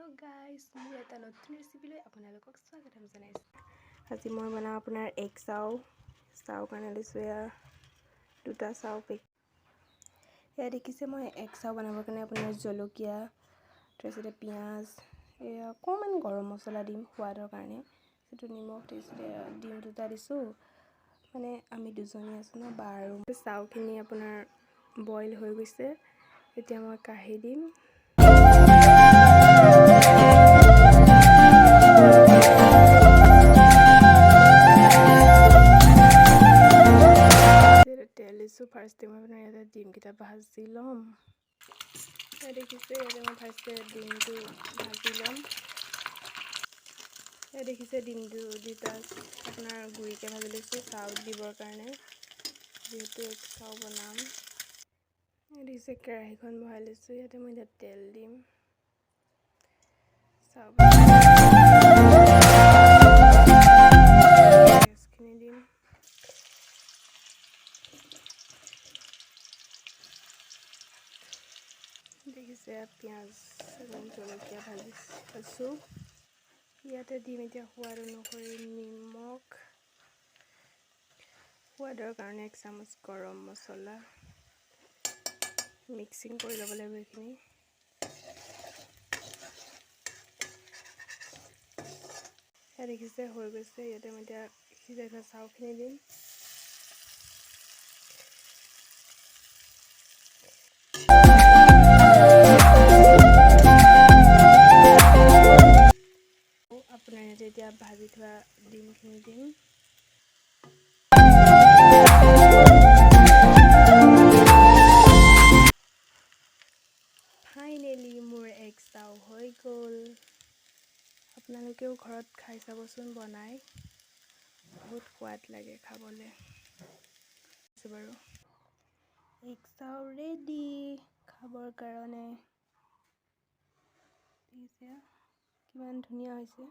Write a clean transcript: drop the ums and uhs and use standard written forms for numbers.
Hello guys, মোৰ এটা নতুন ৰেচিপিলৈ আপোনালোকক স্বাগতম জনাইছো। আজি মই বনাম আপোনাৰ এগ চাও কাৰণে লৈছো দুটা চাও পেক। এয়া দেখিছে মই এগ চাও বনাবৰ কাৰণে আপোনাৰ জলকীয়া, তাৰপিছতে পিঁয়াজ, অকণমান গৰম মছলা দিম সোৱাদৰ কাৰণে, সেইটো নিমখ তাৰপিছতে ডিম দুটা দিছোঁ, মানে আমি দুজনী আছো ন বা আৰু চাউখিনি আপোনাৰ বইল হৈ গৈছে। এতিয়া মই কাঢ়ি দিম। তেল দিছোঁ। ফাৰ্ষ্টে মই আপোনাৰ ইয়াতে ডিমকেইটা ভাজি ল'ম। দেখিছে ইয়াতে মই ফাৰ্ষ্টে ডিমটো ভাজি ল'ম। দেখিছে ডিমটো দুটা আপোনাৰ গুৰিকৈ ভাজি লৈছোঁ চাউত দিবৰ কাৰণে, যিহেতু এক চাউ বনাম। দেখিছে কেৰাহীখন বহাই লৈছোঁ। ইয়াতে মই এতিয়া তেল দিম। গেছখিনি দিম। দেখিছে পিঁয়াজ এবং জলকীয়া ভাজিছোঁ। ইয়াতে দিম এতিয়া সোৱাদ অনুসৰি নিমখ, সোৱাদৰ কাৰণে 1 চামুচ গৰম মছলা, মিক্সিং কৰি ল'ব লাগিব এইখিনি। দেখিছে হৈ গৈছে। ইয়াতে মই এতিয়া সিজাই থোৱা চাউখিনি দিম। আপোনাৰ ইয়াতে এতিয়া ভাজি থোৱা ডিমখিনি দিম। ফাইনেলি মোৰ এগ চাউ হৈ গ'ল। আপোনালোকেও ঘৰত খাই চাবচোন বনাই, বহুত সোৱাদ লাগে খাবলৈ। বাৰু এগ চাউ ৰেডি খাবৰ কাৰণে। দেখিছে কিমান ধুনীয়া হৈছে।